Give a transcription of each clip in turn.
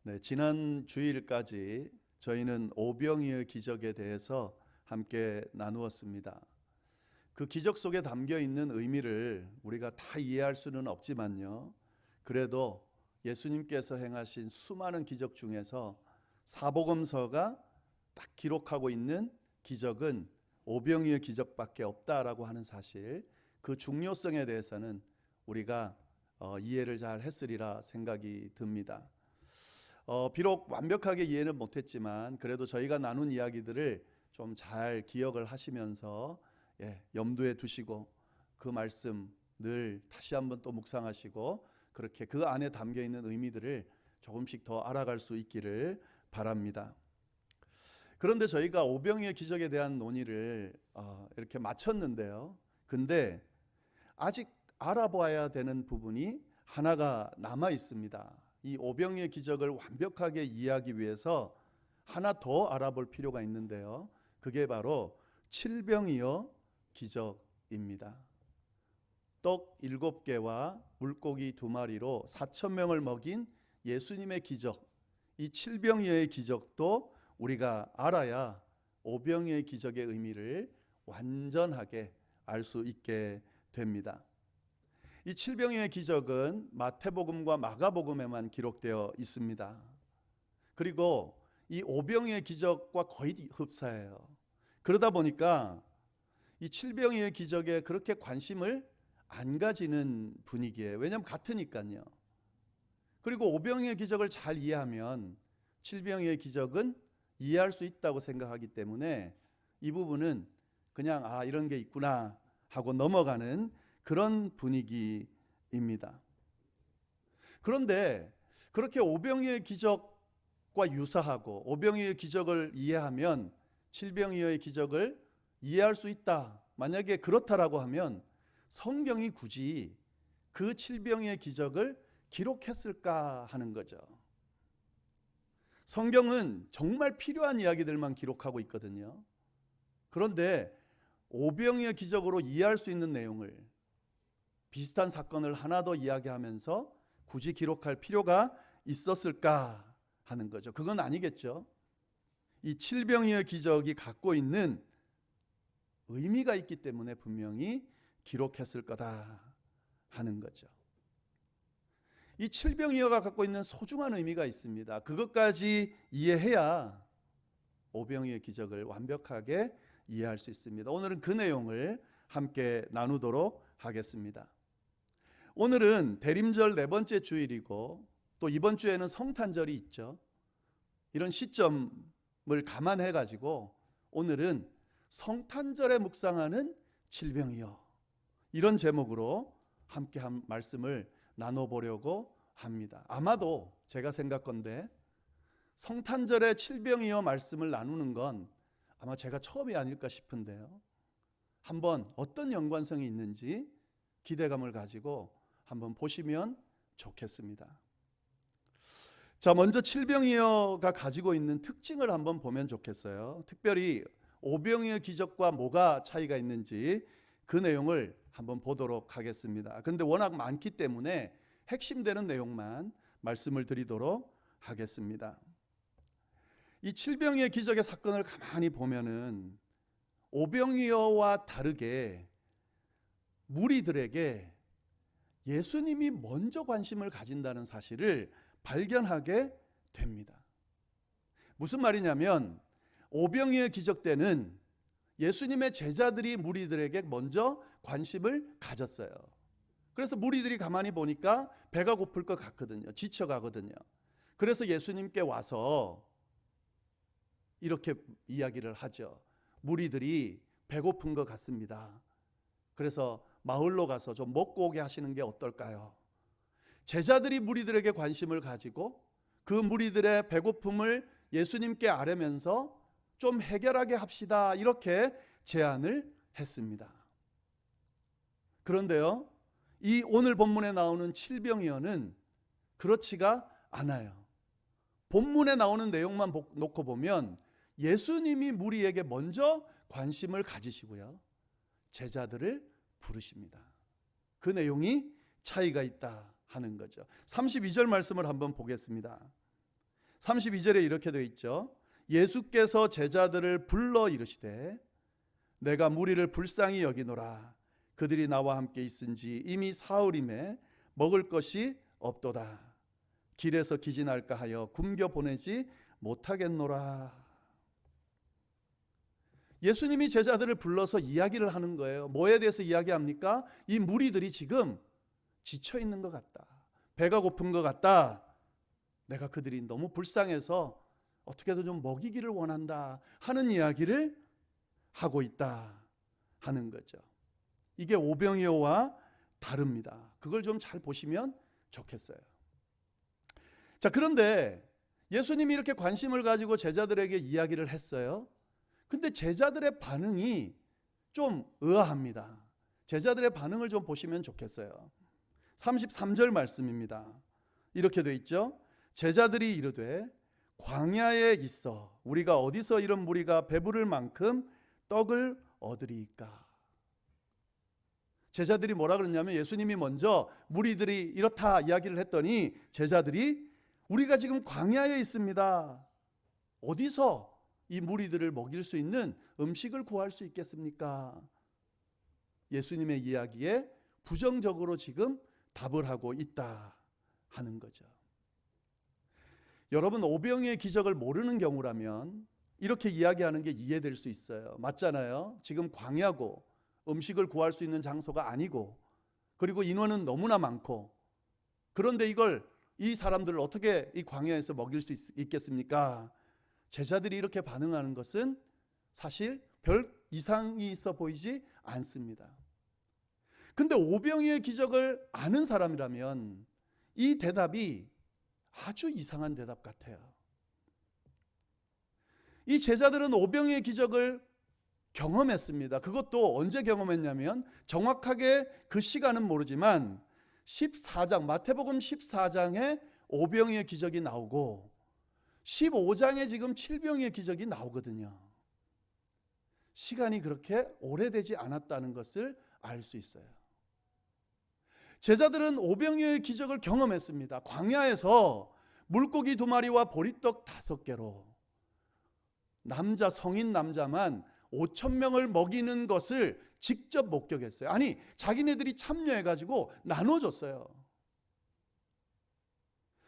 네, 지난 주일까지 저희는 오병이의 기적에 대해서 함께 나누었습니다. 그 기적 속에 담겨 있는 의미를 우리가 다 이해할 수는 없지만요. 그래도 예수님께서 행하신 수많은 기적 중에서 사복음서가 딱 기록하고 있는 기적은 오병이의 기적밖에 없다라고 하는 사실, 그 중요성에 대해서는 우리가 이해를 잘 했으리라 생각이 듭니다. 비록 완벽하게 이해는 못했지만 그래도 저희가 나눈 이야기들을 좀 잘 기억을 하시면서 염두에 두시고 그 말씀 늘 다시 한번 또 묵상하시고 그렇게 그 안에 담겨 있는 의미들을 조금씩 더 알아갈 수 있기를 바랍니다. 그런데 저희가 오병이의 기적에 대한 논의를 이렇게 마쳤는데요. 근데 아직 알아봐야 되는 부분이 하나가 남아 있습니다. 이 오병이의 기적을 완벽하게 이해하기 위해서 하나 더 알아볼 필요가 있는데요. 그게 바로 칠병이어 기적입니다. 떡 7개와 물고기 2마리로 4,000명을 먹인 예수님의 기적, 이 칠병이어의 기적도 우리가 알아야 오병이의 기적의 의미를 완전하게 알 수 있게 됩니다. 이 칠병이어의 기적은 마태복음과 마가복음에만 기록되어 있습니다. 그리고 이 오병이어의 기적과 거의 흡사해요. 그러다 보니까 이 칠병이어의 기적에 그렇게 관심을 안 가지는 분위기예요. 왜냐하면 같으니까요. 그리고 오병이어의 기적을 잘 이해하면 칠병이어의 기적은 이해할 수 있다고 생각하기 때문에 이 부분은 그냥 이런 게 있구나 하고 넘어가는 그런 분위기입니다. 그런데 그렇게 오병이어의 기적과 유사하고 오병이어의 기적을 이해하면 칠병이어의 기적을 이해할 수 있다. 만약에 그렇다라고 하면 성경이 굳이 그 칠병이어의 기적을 기록했을까 하는 거죠. 성경은 정말 필요한 이야기들만 기록하고 있거든요. 그런데 오병이어의 기적으로 이해할 수 있는 내용을 비슷한 사건을 하나 더 이야기하면서 굳이 기록할 필요가 있었을까 하는 거죠. 그건 아니겠죠. 이 칠병이어의 기적이 갖고 있는 의미가 있기 때문에 분명히 기록했을 거다 하는 거죠. 이 칠병이어가 갖고 있는 소중한 의미가 있습니다. 그것까지 이해해야 오병이어의 기적을 완벽하게 이해할 수 있습니다. 오늘은 그 내용을 함께 나누도록 하겠습니다. 오늘은 대림절 4번째 주일이고 또 이번 주에는 성탄절이 있죠. 이런 시점을 감안해 가지고 오늘은 성탄절에 묵상하는 칠병이어, 이런 제목으로 함께 한 말씀을 나눠보려고 합니다. 아마도 제가 생각건데 성탄절에 칠병이어 말씀을 나누는 건 아마 제가 처음이 아닐까 싶은데요. 한번 어떤 연관성이 있는지 기대감을 가지고 한번 보시면 좋겠습니다. 자, 먼저 칠병이어가 가지고 있는 특징을 한번 보면 좋겠어요. 특별히 오병이어 기적과 뭐가 차이가 있는지 그 내용을 한번 보도록 하겠습니다. 그런데 워낙 많기 때문에 핵심되는 내용만 말씀을 드리도록 하겠습니다. 이 칠병이어 기적의 사건을 가만히 보면은 오병이어와 다르게 무리들에게 예수님이 먼저 관심을 가진다는 사실을 발견하게 됩니다. 무슨 말이냐면 오병이어 기적 때는 예수님의 제자들이 무리들에게 먼저 관심을 가졌어요. 그래서 무리들이 가만히 보니까 배가 고플 것 같거든요. 지쳐가거든요. 그래서 예수님께 와서 이렇게 이야기를 하죠. 무리들이 배고픈 것 같습니다. 그래서 마을로 가서 좀 먹고 오게 하시는 게 어떨까요? 제자들이 무리들에게 관심을 가지고 그 무리들의 배고픔을 예수님께 아뢰면서 좀 해결하게 합시다, 이렇게 제안을 했습니다. 그런데요, 이 오늘 본문에 나오는 칠병이어는 그렇지가 않아요. 본문에 나오는 내용만 놓고 보면 예수님이 무리에게 먼저 관심을 가지시고요, 제자들을 부르십니다. 그 내용이 차이가 있다 하는 거죠. 32절 말씀을 한번 보겠습니다. 32절에 이렇게 되어 있죠. 예수께서 제자들을 불러 이르시되 내가 무리를 불쌍히 여기노라. 그들이 나와 함께 있은지 이미 사흘임에 먹을 것이 없도다. 길에서 기진할까 하여 굶겨 보내지 못하겠노라. 예수님이 제자들을 불러서 이야기를 하는 거예요. 뭐에 대해서 이야기합니까? 이 무리들이 지금 지쳐 있는 것 같다. 배가 고픈 것 같다. 내가 그들이 너무 불쌍해서 어떻게든 좀 먹이기를 원한다 하는 이야기를 하고 있다 하는 거죠. 이게 오병이어와 다릅니다. 그걸 좀 잘 보시면 좋겠어요. 자, 그런데 예수님이 이렇게 관심을 가지고 제자들에게 이야기를 했어요. 근데 제자들의 반응이 좀 의아합니다. 제자들의 반응을 좀 보시면 좋겠어요. 33절 말씀입니다. 이렇게 돼 있죠. 제자들이 이르되 광야에 있어 우리가 어디서 이런 무리가 배부를 만큼 떡을 얻으리이까. 제자들이 뭐라 그러냐면 예수님이 먼저 무리들이 이렇다 이야기를 했더니 제자들이 우리가 지금 광야에 있습니다. 어디서 이 무리들을 먹일 수 있는 음식을 구할 수 있겠습니까? 예수님의 이야기에 부정적으로 지금 답을 하고 있다 하는 거죠. 여러분, 오병이의 기적을 모르는 경우라면 이렇게 이야기하는 게 이해될 수 있어요. 맞잖아요. 지금 광야고 음식을 구할 수 있는 장소가 아니고 그리고 인원은 너무나 많고 그런데 이 사람들을 어떻게 이 광야에서 먹일 수 있겠습니까? 제자들이 이렇게 반응하는 것은 사실 별 이상이 있어 보이지 않습니다. 근데 오병이의 기적을 아는 사람이라면 이 대답이 아주 이상한 대답 같아요. 이 제자들은 오병이의 기적을 경험했습니다. 그것도 언제 경험했냐면 정확하게 그 시간은 모르지만 14장 마태복음 14장에 오병이의 기적이 나오고 15장에 지금 칠병이의 기적이 나오거든요. 시간이 그렇게 오래되지 않았다는 것을 알 수 있어요. 제자들은 오병이의 기적을 경험했습니다. 광야에서 물고기 2마리와 보리떡 5개로 성인 남자만 5,000명을 먹이는 것을 직접 목격했어요. 아니, 자기네들이 참여해가지고 나눠줬어요.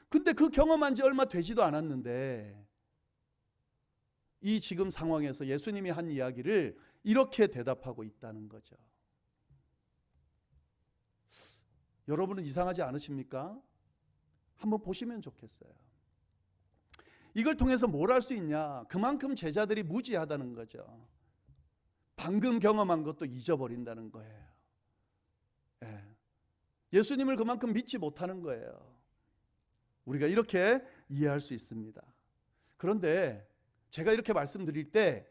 근데 그 경험한 지 얼마 되지도 않았는데 이 지금 상황에서 예수님이 한 이야기를 이렇게 대답하고 있다는 거죠. 여러분은 이상하지 않으십니까? 한번 보시면 좋겠어요. 이걸 통해서 뭘 할 수 있냐? 그만큼 제자들이 무지하다는 거죠. 방금 경험한 것도 잊어버린다는 거예요. 예수님을 그만큼 믿지 못하는 거예요. 우리가 이렇게 이해할 수 있습니다. 그런데 제가 이렇게 말씀드릴 때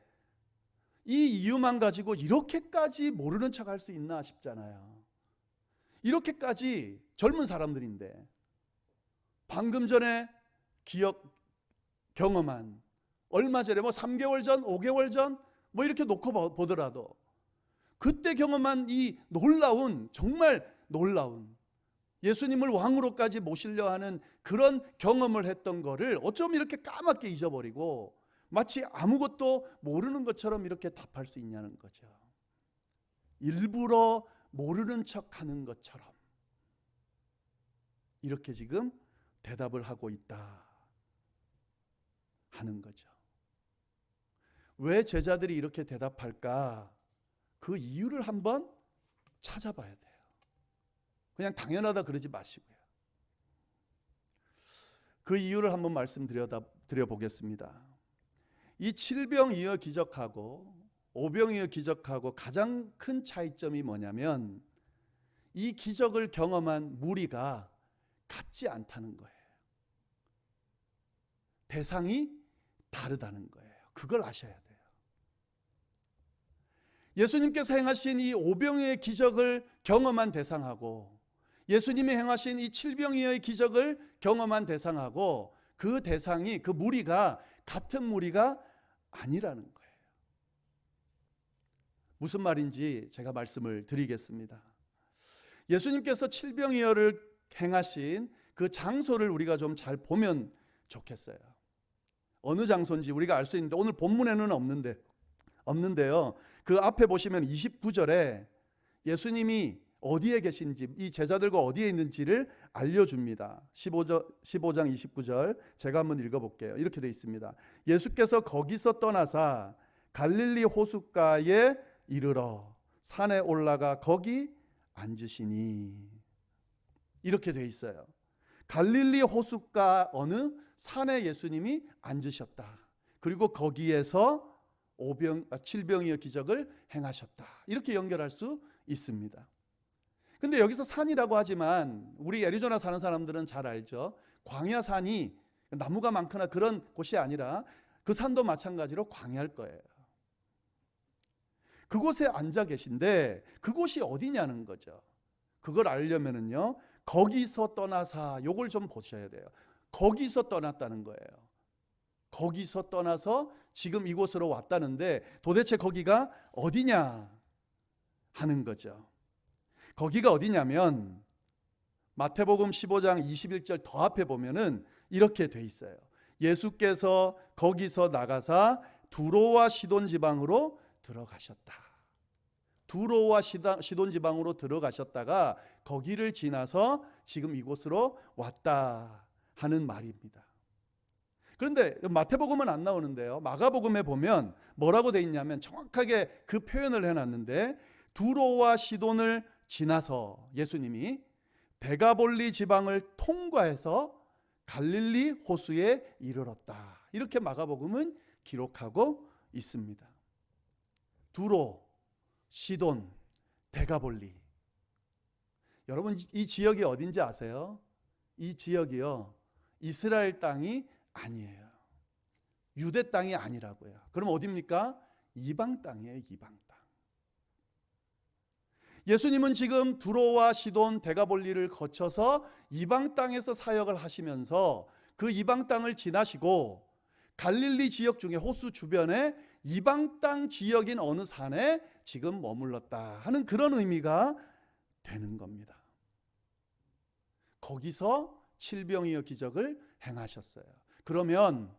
이 이유만 가지고 이렇게까지 모르는 척 할 수 있나 싶잖아요. 이렇게까지 젊은 사람들인데 방금 전에 경험한 얼마 전에 3개월 전, 5개월 전 이렇게 놓고 보더라도 그때 경험한 이 정말 놀라운 예수님을 왕으로까지 모시려 하는 그런 경험을 했던 거를 어쩜 이렇게 까맣게 잊어버리고 마치 아무것도 모르는 것처럼 이렇게 답할 수 있냐는 거죠. 일부러 모르는 척하는 것처럼 이렇게 지금 대답을 하고 있다 하는 거죠. 왜 제자들이 이렇게 대답할까? 그 이유를 한번 찾아봐야 돼요. 그냥 당연하다 그러지 마시고요. 그 이유를 한번 말씀드려보겠습니다. 이 칠병이어 기적하고 오병이어 기적하고 가장 큰 차이점이 뭐냐면 이 기적을 경험한 무리가 같지 않다는 거예요. 대상이 다르다는 거예요. 그걸 아셔야 돼요. 예수님께서 행하신 이 오병이어의 기적을 경험한 대상하고 예수님이 행하신 이 칠병이어의 기적을 경험한 대상하고 그 대상이 그 무리가 같은 무리가 아니라는 거예요. 무슨 말인지 제가 말씀을 드리겠습니다. 예수님께서 칠병이어를 행하신 그 장소를 우리가 좀 잘 보면 좋겠어요. 어느 장소인지 우리가 알 수 있는데 오늘 본문에는 없는데요. 그 앞에 보시면 29절에 예수님이 어디에 계신지, 이 제자들과 어디에 있는지를 알려줍니다. 15장 29절 제가 한번 읽어볼게요. 이렇게 되어 있습니다. 예수께서 거기서 떠나사 갈릴리 호숫가에 이르러 산에 올라가 거기 앉으시니. 이렇게 되어 있어요. 갈릴리 호숫가 어느 산에 예수님이 앉으셨다. 그리고 거기에서 칠병이의 기적을 행하셨다. 이렇게 연결할 수 있습니다. 근데 여기서 산이라고 하지만 우리 애리조나 사는 사람들은 잘 알죠. 광야산이 나무가 많거나 그런 곳이 아니라 그 산도 마찬가지로 광야일 거예요. 그곳에 앉아 계신데 그곳이 어디냐는 거죠. 그걸 알려면은요, 거기서 떠나사, 요걸 좀 보셔야 돼요. 거기서 떠났다는 거예요. 거기서 떠나서 지금 이곳으로 왔다는데 도대체 거기가 어디냐 하는 거죠. 거기가 어디냐면 마태복음 15장 21절 더 앞에 보면은 이렇게 돼 있어요. 예수께서 거기서 나가사 두로와 시돈 지방으로 들어가셨다. 두로와 시돈 지방으로 들어가셨다가 거기를 지나서 지금 이곳으로 왔다 하는 말입니다. 그런데 마태복음은 안 나오는데요, 마가복음에 보면 뭐라고 돼 있냐면 정확하게 그 표현을 해놨는데 두로와 시돈을 지나서 예수님이 데가볼리 지방을 통과해서 갈릴리 호수에 이르렀다. 이렇게 마가복음은 기록하고 있습니다. 두로, 시돈, 데가볼리. 여러분 이 지역이 어딘지 아세요? 이 지역이요, 이스라엘 땅이 아니에요. 유대 땅이 아니라고요. 그럼 어디입니까? 이방 땅이에요. 이방 땅. 예수님은 지금 두로와 시돈, 데가볼리를 거쳐서 이방 땅에서 사역을 하시면서 그 이방 땅을 지나시고 갈릴리 지역 중에 호수 주변에 이방 땅 지역인 어느 산에 지금 머물렀다 하는 그런 의미가 되는 겁니다. 거기서 칠병이의 기적을 행하셨어요. 그러면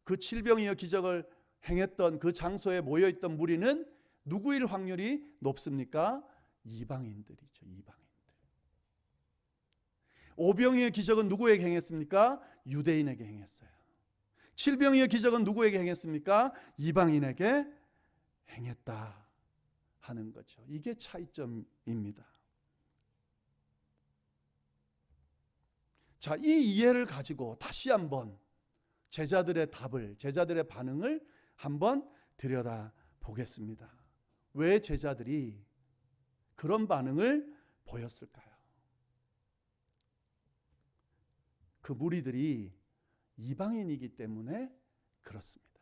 그 칠병이의 기적을 행했던 그 장소에 모여있던 무리는 누구일 확률이 높습니까? 이방인들이죠. 이방인들. 오병이의 기적은 누구에게 행했습니까? 유대인에게 행했어요. 칠병이의 기적은 누구에게 행했습니까? 이방인에게 행했다 하는 거죠. 이게 차이점입니다. 자, 이 이해를 가지고 다시 한번 제자들의 답을, 제자들의 반응을 한번 들여다 보겠습니다. 왜 제자들이 그런 반응을 보였을까요? 그 무리들이 이방인이기 때문에 그렇습니다.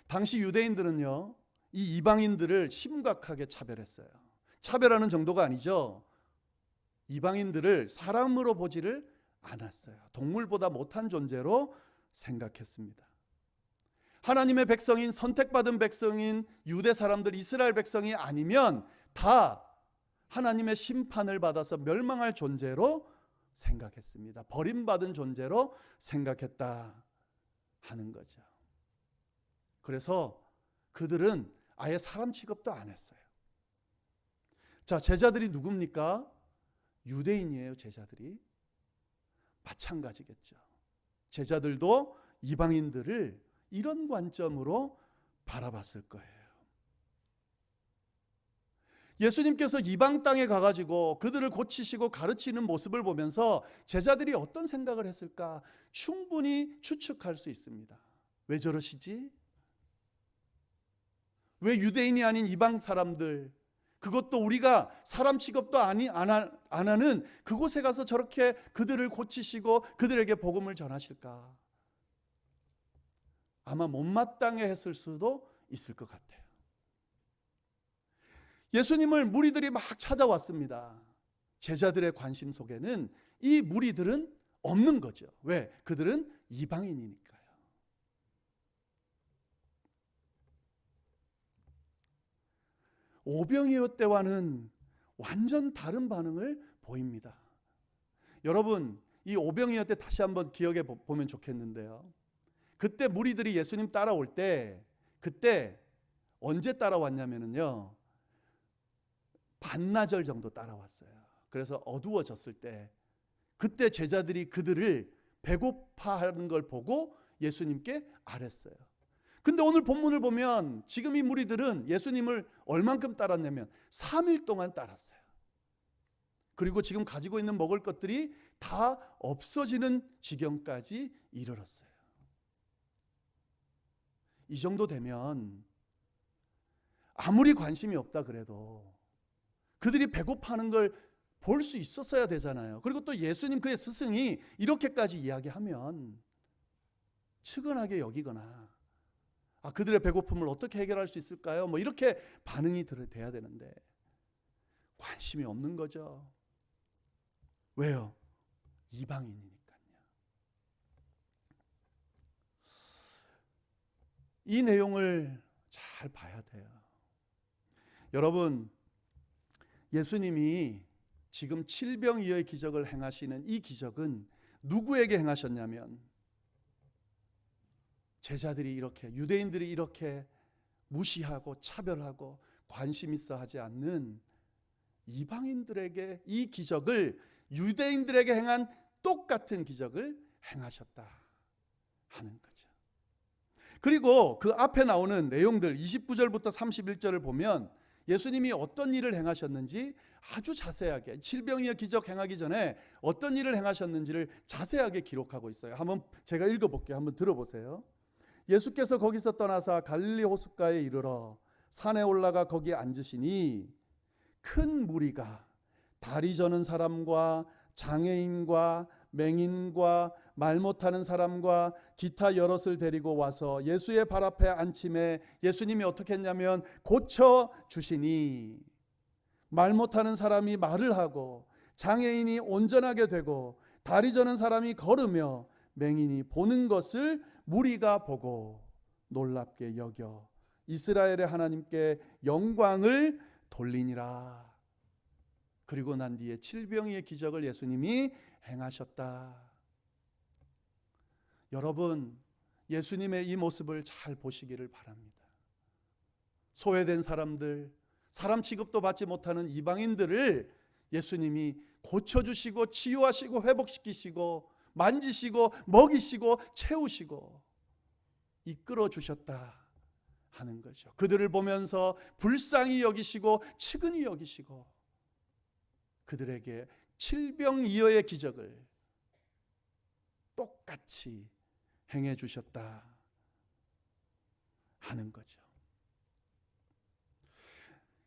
당시 유대인들은요, 이 이방인들을 심각하게 차별했어요. 차별하는 정도가 아니죠. 이방인들을 사람으로 보지를 않았어요. 동물보다 못한 존재로 생각했습니다. 하나님의 백성인, 선택받은 백성인 유대 사람들, 이스라엘 백성이 아니면 다 하나님의 심판을 받아서 멸망할 존재로 생각했습니다. 버림받은 존재로 생각했다 하는 거죠. 그래서 그들은 아예 사람 취급도 안 했어요. 자, 제자들이 누굽니까? 유대인이에요. 제자들이. 마찬가지겠죠. 제자들도 이방인들을 이런 관점으로 바라봤을 거예요. 예수님께서 이방 땅에 가가지고 그들을 고치시고 가르치는 모습을 보면서 제자들이 어떤 생각을 했을까 충분히 추측할 수 있습니다. 왜 저러시지? 왜 유대인이 아닌 이방 사람들, 그것도 우리가 사람 취급도 안 하는 그곳에 가서 저렇게 그들을 고치시고 그들에게 복음을 전하실까? 아마 못마땅해 했을 수도 있을 것 같아요. 예수님을 무리들이 막 찾아왔습니다. 제자들의 관심 속에는 이 무리들은 없는 거죠. 왜? 그들은 이방인이니까요. 오병이어 때와는 완전 다른 반응을 보입니다. 여러분, 이 오병이어 때 다시 한번 기억해 보면 좋겠는데요. 그때 무리들이 예수님 따라올 때 그때 언제 따라왔냐면요, 반나절 정도 따라왔어요. 그래서 어두워졌을 때 그때 제자들이 그들을 배고파하는 걸 보고 예수님께 아뢰었어요. 근데 오늘 본문을 보면 지금 이 무리들은 예수님을 얼만큼 따랐냐면 3일 동안 따랐어요. 그리고 지금 가지고 있는 먹을 것들이 다 없어지는 지경까지 이르렀어요. 이 정도 되면 아무리 관심이 없다 그래도 그들이 배고파하는 걸 볼 수 있었어야 되잖아요. 그리고 또 예수님 그의 스승이 이렇게까지 이야기하면 측은하게 여기거나 그들의 배고픔을 어떻게 해결할 수 있을까요? 뭐 이렇게 반응이 돼야 되는데 관심이 없는 거죠. 왜요? 이방인이니까요. 이 내용을 잘 봐야 돼요. 여러분, 예수님이 지금 칠병이어의 기적을 행하시는 이 기적은 누구에게 행하셨냐면 제자들이 이렇게, 유대인들이 이렇게 무시하고 차별하고 관심 있어 하지 않는 이방인들에게 이 기적을, 유대인들에게 행한 똑같은 기적을 행하셨다 하는 거죠. 그리고 그 앞에 나오는 내용들 29절부터 31절을 보면 예수님이 어떤 일을 행하셨는지 아주 자세하게, 칠병이어 기적 행하기 전에 어떤 일을 행하셨는지를 자세하게 기록하고 있어요. 한번 제가 읽어볼게요. 한번 들어보세요. 예수께서 거기서 떠나사 갈릴리 호숫가에 이르러 산에 올라가 거기 앉으시니 큰 무리가 다리 저는 사람과 장애인과 맹인과 말 못하는 사람과 기타 여럿을 데리고 와서 예수의 발 앞에 앉힘에 예수님이 어떻게 했냐면 고쳐주시니 말 못하는 사람이 말을 하고 장애인이 온전하게 되고 다리 저는 사람이 걸으며 맹인이 보는 것을 무리가 보고 놀랍게 여겨 이스라엘의 하나님께 영광을 돌리니라. 그리고 난 뒤에 칠병이의 기적을 예수님이 행하셨다. 여러분, 예수님의 이 모습을 잘 보시기를 바랍니다. 소외된 사람들, 사람 취급도 받지 못하는 이방인들을 예수님이 고쳐주시고 치유하시고 회복시키시고 만지시고 먹이시고 채우시고 이끌어 주셨다 하는 거죠. 그들을 보면서 불쌍히 여기시고 측은히 여기시고 그들에게 칠병이어의 기적을 똑같이 행해 주셨다 하는 거죠.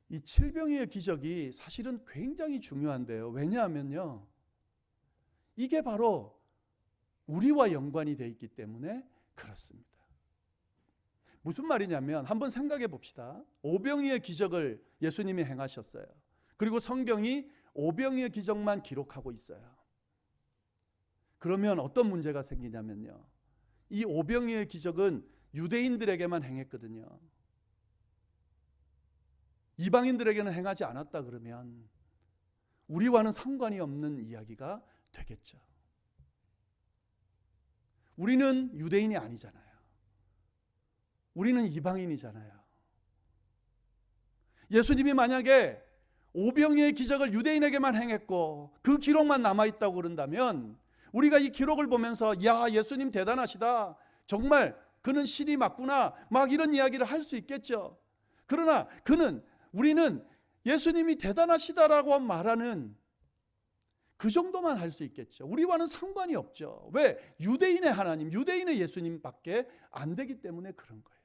이 칠병이어의 기적이 사실은 굉장히 중요한데요. 왜냐하면요, 이게 바로 우리와 연관이 되어 있기 때문에 그렇습니다. 무슨 말이냐면 한번 생각해 봅시다. 오병이어의 기적을 예수님이 행하셨어요. 그리고 성경이 오병이어의 기적만 기록하고 있어요. 그러면 어떤 문제가 생기냐면요, 이 오병이어의 기적은 유대인들에게만 행했거든요. 이방인들에게는 행하지 않았다 그러면 우리와는 상관이 없는 이야기가 되겠죠. 우리는 유대인이 아니잖아요. 우리는 이방인이잖아요. 예수님이 만약에 오병이어의 기적을 유대인에게만 행했고 그 기록만 남아있다고 그런다면 우리가 이 기록을 보면서 야, 예수님 대단하시다, 정말 그는 신이 맞구나, 막 이런 이야기를 할 수 있겠죠. 그러나 우리는 예수님이 대단하시다라고 말하는 그 정도만 할 수 있겠죠. 우리와는 상관이 없죠. 왜? 유대인의 하나님, 유대인의 예수님밖에 안 되기 때문에 그런 거예요.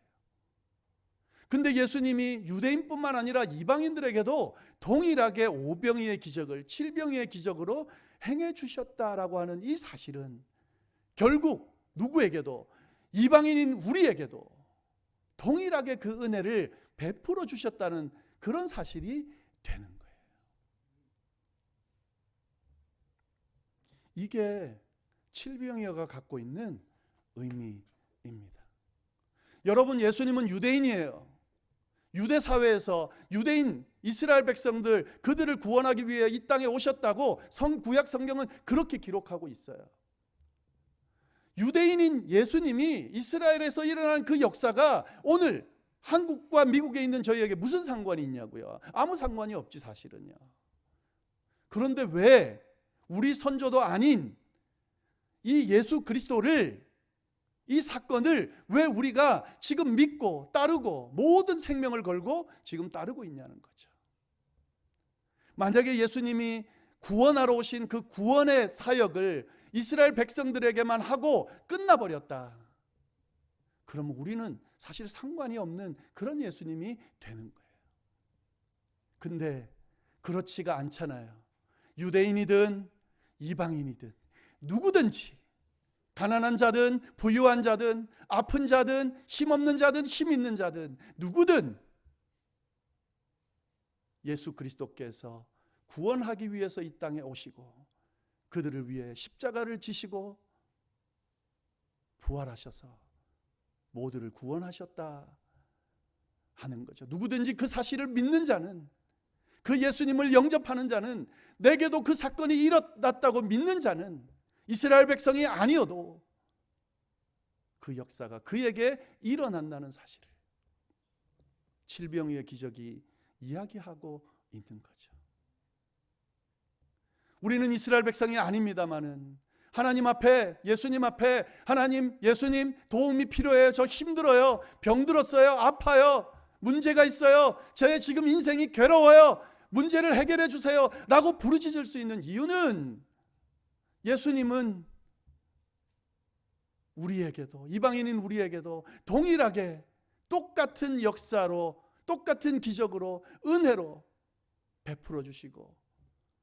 근데 예수님이 유대인뿐만 아니라 이방인들에게도 동일하게 오병이어의 기적을 칠병이어의 기적으로 행해 주셨다라고 하는 이 사실은 결국 누구에게도, 이방인인 우리에게도 동일하게 그 은혜를 베풀어 주셨다는 그런 사실이 되는 거예요. 이게 칠병이어가 갖고 있는 의미입니다. 여러분, 예수님은 유대인이에요. 유대 사회에서 유대인 이스라엘 백성들 그들을 구원하기 위해 이 땅에 오셨다고 구약 성경은 그렇게 기록하고 있어요. 유대인인 예수님이 이스라엘에서 일어난 그 역사가 오늘 한국과 미국에 있는 저희에게 무슨 상관이 있냐고요. 아무 상관이 없지 사실은요. 그런데 왜 우리 선조도 아닌 이 예수 그리스도를, 이 사건을 왜 우리가 지금 믿고 따르고 모든 생명을 걸고 지금 따르고 있냐는 거죠. 만약에 예수님이 구원하러 오신 그 구원의 사역을 이스라엘 백성들에게만 하고 끝나버렸다, 그러면 우리는 사실 상관이 없는 그런 예수님이 되는 거예요. 근데 그렇지가 않잖아요. 유대인이든 이방인이든 누구든지, 가난한 자든 부유한 자든 아픈 자든 힘없는 자든 힘 있는 자든 누구든 예수 그리스도께서 구원하기 위해서 이 땅에 오시고 그들을 위해 십자가를 지시고 부활하셔서 모두를 구원하셨다 하는 거죠. 누구든지 그 사실을 믿는 자는, 그 예수님을 영접하는 자는, 내게도 그 사건이 일어났다고 믿는 자는 이스라엘 백성이 아니어도 그 역사가 그에게 일어난다는 사실을 질병의 기적이 이야기하고 있는 거죠. 우리는 이스라엘 백성이 아닙니다마는 하나님 앞에, 예수님 앞에, 하나님, 예수님 도움이 필요해요. 저 힘들어요. 병들었어요. 아파요. 문제가 있어요. 제 지금 인생이 괴로워요. 문제를 해결해 주세요 라고 부르짖을 수 있는 이유는, 예수님은 우리에게도, 이방인인 우리에게도 동일하게 똑같은 역사로, 똑같은 기적으로, 은혜로 베풀어 주시고,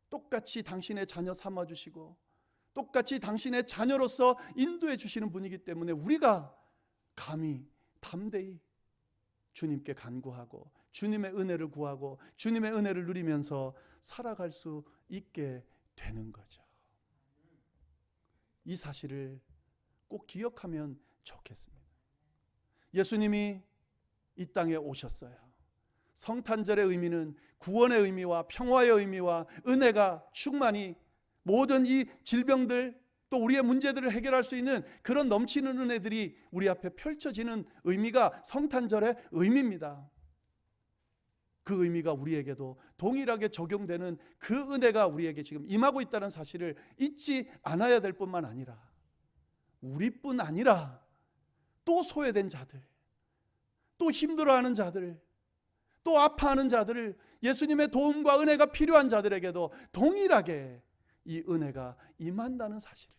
똑같이 당신의 자녀 삼아 주시고, 똑같이 당신의 자녀로서 인도해 주시는 분이기 때문에 우리가 감히 담대히 주님께 간구하고 주님의 은혜를 구하고 주님의 은혜를 누리면서 살아갈 수 있게 되는 거죠. 이 사실을 꼭 기억하면 좋겠습니다. 예수님이 이 땅에 오셨어요. 성탄절의 의미는 구원의 의미와 평화의 의미와 은혜가 충만히 모든 이 질병들, 또 우리의 문제들을 해결할 수 있는 그런 넘치는 은혜들이 우리 앞에 펼쳐지는 의미가 성탄절의 의미입니다. 그 의미가 우리에게도 동일하게 적용되는 그 은혜가 우리에게 지금 임하고 있다는 사실을 잊지 않아야 될 뿐만 아니라, 우리뿐 아니라 또 소외된 자들, 또 힘들어하는 자들, 또 아파하는 자들을, 예수님의 도움과 은혜가 필요한 자들에게도 동일하게 이 은혜가 임한다는 사실을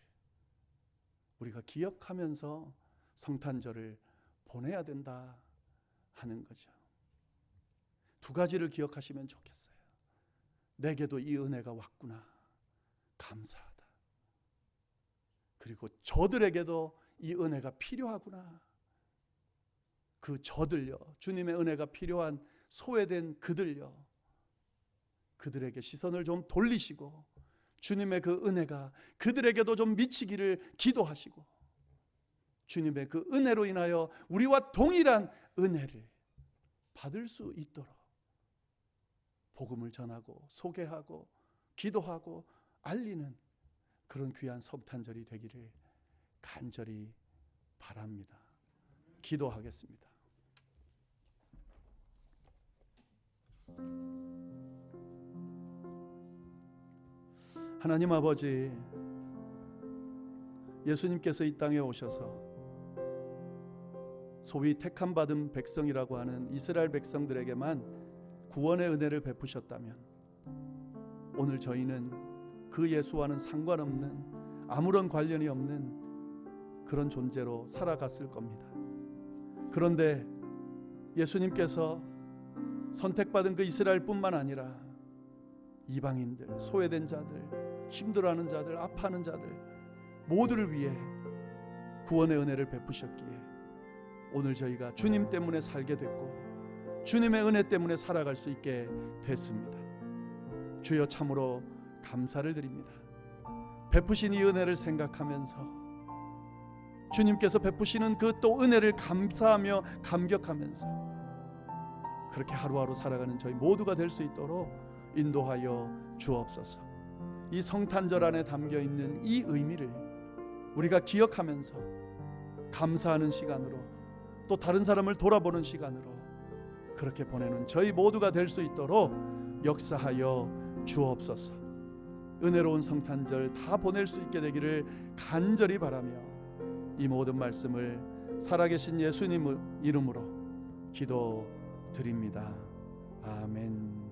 우리가 기억하면서 성탄절을 보내야 된다 하는 거죠. 두 가지를 기억하시면 좋겠어요. 내게도 이 은혜가 왔구나, 감사하다. 그리고 저들에게도 이 은혜가 필요하구나. 그 저들요, 주님의 은혜가 필요한 소외된 그들요, 그들에게 시선을 좀 돌리시고 주님의 그 은혜가 그들에게도 좀 미치기를 기도하시고, 주님의 그 은혜로 인하여 우리와 동일한 은혜를 받을 수 있도록 복음을 전하고 소개하고 기도하고 알리는 그런 귀한 성탄절이 되기를 간절히 바랍니다. 기도하겠습니다. 하나님 아버지, 예수님께서 이 땅에 오셔서 소위 택함 받은 백성이라고 하는 이스라엘 백성들에게만 구원의 은혜를 베푸셨다면, 오늘 저희는 그 예수와는 상관없는, 아무런 관련이 없는 그런 존재로 살아갔을 겁니다. 그런데 예수님께서 선택받은 그 이스라엘뿐만 아니라 이방인들, 소외된 자들, 힘들어하는 자들, 아파하는 자들 모두를 위해 구원의 은혜를 베푸셨기에 오늘 저희가 주님 때문에 살게 됐고 주님의 은혜 때문에 살아갈 수 있게 됐습니다. 주여, 참으로 감사를 드립니다. 베푸신 이 은혜를 생각하면서 주님께서 베푸시는 그 또 은혜를 감사하며 감격하면서 그렇게 하루하루 살아가는 저희 모두가 될 수 있도록 인도하여 주옵소서. 이 성탄절 안에 담겨 있는 이 의미를 우리가 기억하면서 감사하는 시간으로, 또 다른 사람을 돌아보는 시간으로 그렇게 보내는 저희 모두가 될 수 있도록 역사하여 주옵소서. 은혜로운 성탄절 다 보낼 수 있게 되기를 간절히 바라며 이 모든 말씀을 살아계신 예수님 이름으로 기도드립니다. 아멘.